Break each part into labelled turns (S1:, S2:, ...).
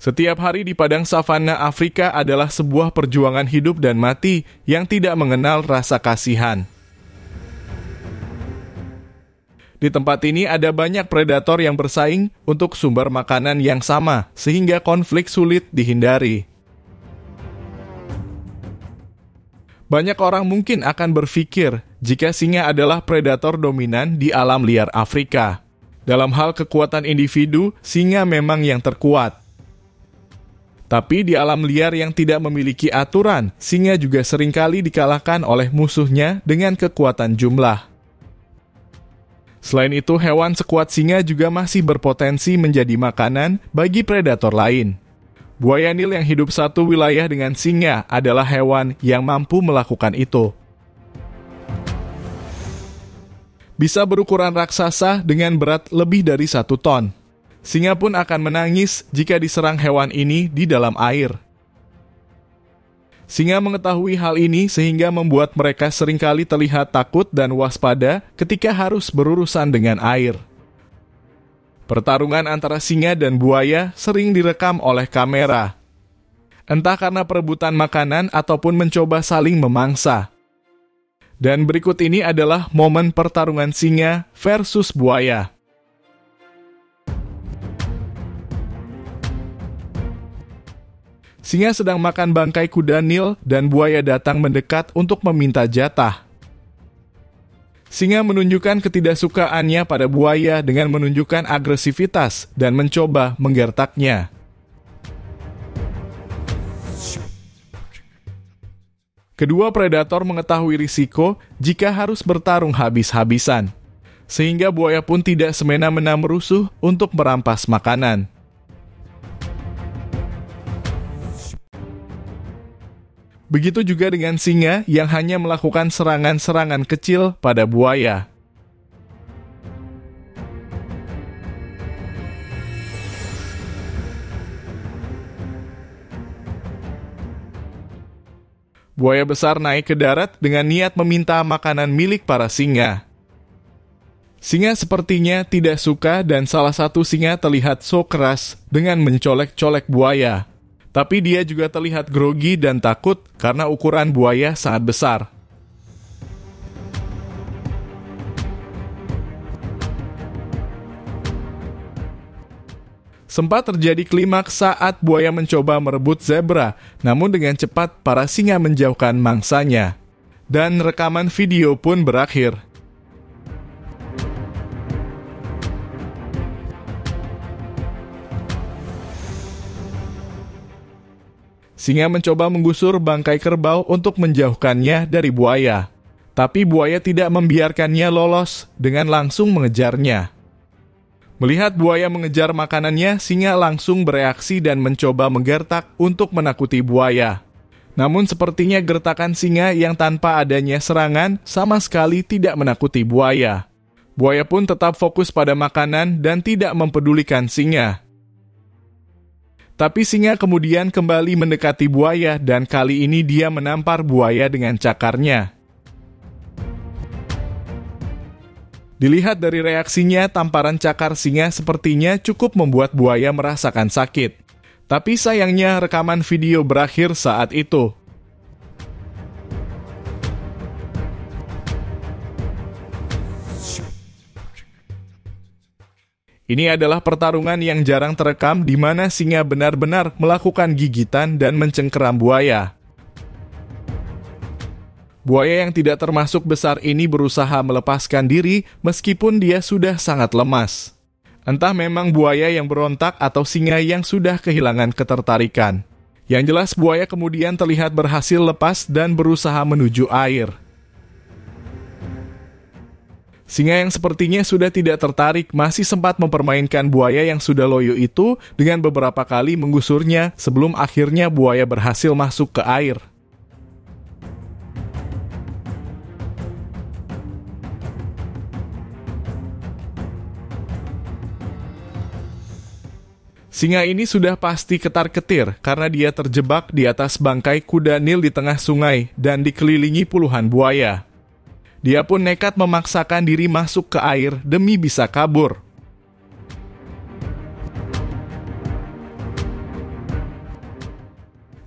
S1: Setiap hari di padang savana Afrika adalah sebuah perjuangan hidup dan mati yang tidak mengenal rasa kasihan. Di tempat ini ada banyak predator yang bersaing untuk sumber makanan yang sama, sehingga konflik sulit dihindari. Banyak orang mungkin akan berpikir jika singa adalah predator dominan di alam liar Afrika. Dalam hal kekuatan individu, singa memang yang terkuat. Tapi di alam liar yang tidak memiliki aturan, singa juga seringkali dikalahkan oleh musuhnya dengan kekuatan jumlah. Selain itu, hewan sekuat singa juga masih berpotensi menjadi makanan bagi predator lain. Buaya Nil yang hidup satu wilayah dengan singa adalah hewan yang mampu melakukan itu. Bisa berukuran raksasa dengan berat lebih dari 1 ton. Singa pun akan menangis jika diserang hewan ini di dalam air. Singa mengetahui hal ini sehingga membuat mereka seringkali terlihat takut dan waspada ketika harus berurusan dengan air. Pertarungan antara singa dan buaya sering direkam oleh kamera. Entah karena perebutan makanan ataupun mencoba saling memangsa. Dan berikut ini adalah momen pertarungan singa versus buaya. Singa sedang makan bangkai kuda Nil dan buaya datang mendekat untuk meminta jatah. Singa menunjukkan ketidaksukaannya pada buaya dengan menunjukkan agresivitas dan mencoba menggertaknya. Kedua predator mengetahui risiko jika harus bertarung habis-habisan, sehingga buaya pun tidak semena-mena merusuh untuk merampas makanan. Begitu juga dengan singa yang hanya melakukan serangan-serangan kecil pada buaya. Buaya besar naik ke darat dengan niat meminta makanan milik para singa. Singa sepertinya tidak suka dan salah satu singa terlihat sok keras dengan mencolek-colek buaya. Tapi dia juga terlihat grogi dan takut karena ukuran buaya sangat besar. Sempat terjadi klimaks saat buaya mencoba merebut zebra, namun dengan cepat para singa menjauhkan mangsanya. Dan rekaman video pun berakhir. Singa mencoba menggusur bangkai kerbau untuk menjauhkannya dari buaya. Tapi buaya tidak membiarkannya lolos dengan langsung mengejarnya. Melihat buaya mengejar makanannya, singa langsung bereaksi dan mencoba menggertak untuk menakuti buaya. Namun sepertinya gertakan singa yang tanpa adanya serangan sama sekali tidak menakuti buaya. Buaya pun tetap fokus pada makanan dan tidak mempedulikan singa. Tapi singa kemudian kembali mendekati buaya dan kali ini dia menampar buaya dengan cakarnya. Dilihat dari reaksinya, tamparan cakar singa sepertinya cukup membuat buaya merasakan sakit. Tapi sayangnya rekaman video berakhir saat itu. Ini adalah pertarungan yang jarang terekam di mana singa benar-benar melakukan gigitan dan mencengkeram buaya. Buaya yang tidak termasuk besar ini berusaha melepaskan diri meskipun dia sudah sangat lemas. Entah memang buaya yang berontak atau singa yang sudah kehilangan ketertarikan. Yang jelas buaya kemudian terlihat berhasil lepas dan berusaha menuju air. Singa yang sepertinya sudah tidak tertarik masih sempat mempermainkan buaya yang sudah loyo itu dengan beberapa kali menggusurnya sebelum akhirnya buaya berhasil masuk ke air. Singa ini sudah pasti ketar-ketir karena dia terjebak di atas bangkai kuda Nil di tengah sungai dan dikelilingi puluhan buaya. Dia pun nekat memaksakan diri masuk ke air demi bisa kabur.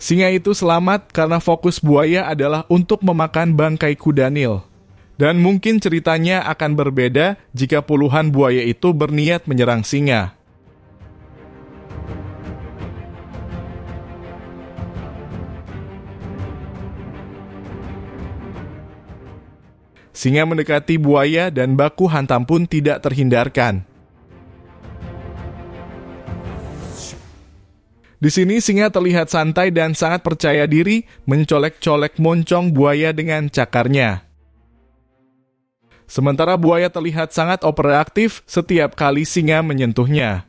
S1: Singa itu selamat karena fokus buaya adalah untuk memakan bangkai kuda Nil. Dan mungkin ceritanya akan berbeda jika puluhan buaya itu berniat menyerang singa. Singa mendekati buaya dan baku hantam pun tidak terhindarkan. Di sini singa terlihat santai dan sangat percaya diri mencolek-colek moncong buaya dengan cakarnya. Sementara buaya terlihat sangat overaktif setiap kali singa menyentuhnya.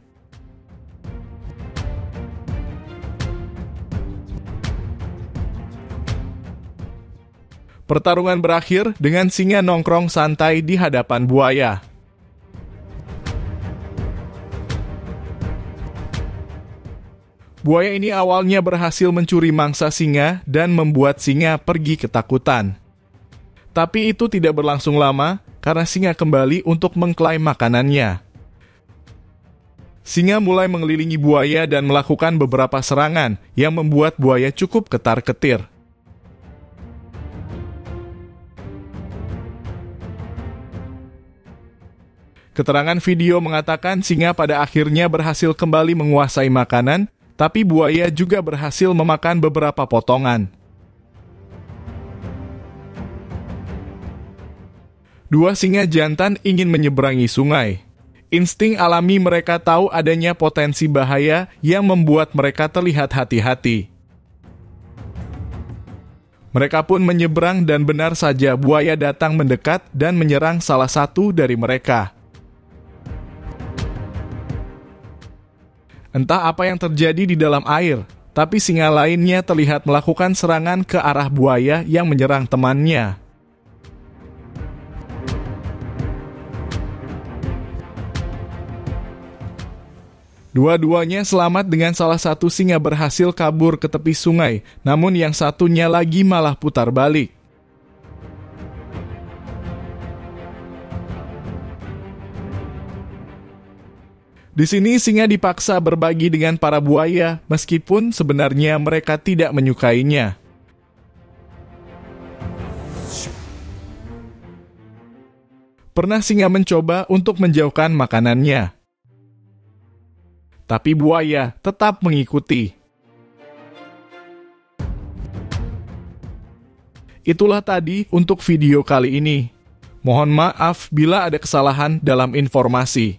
S1: Pertarungan berakhir dengan singa nongkrong santai di hadapan buaya. Buaya ini awalnya berhasil mencuri mangsa singa dan membuat singa pergi ketakutan. Tapi itu tidak berlangsung lama karena singa kembali untuk mengklaim makanannya. Singa mulai mengelilingi buaya dan melakukan beberapa serangan yang membuat buaya cukup ketar-ketir. Keterangan video mengatakan singa pada akhirnya berhasil kembali menguasai makanan, tapi buaya juga berhasil memakan beberapa potongan. Dua singa jantan ingin menyeberangi sungai. Insting alami mereka tahu adanya potensi bahaya yang membuat mereka terlihat hati-hati. Mereka pun menyeberang dan benar saja buaya datang mendekat dan menyerang salah satu dari mereka. Entah apa yang terjadi di dalam air, tapi singa lainnya terlihat melakukan serangan ke arah buaya yang menyerang temannya. Dua-duanya selamat dengan salah satu singa berhasil kabur ke tepi sungai, namun yang satunya lagi malah putar balik. Di sini singa dipaksa berbagi dengan para buaya, meskipun sebenarnya mereka tidak menyukainya. Pernah singa mencoba untuk menjauhkan makanannya, tapi buaya tetap mengikuti. Itulah tadi untuk video kali ini. Mohon maaf bila ada kesalahan dalam informasi.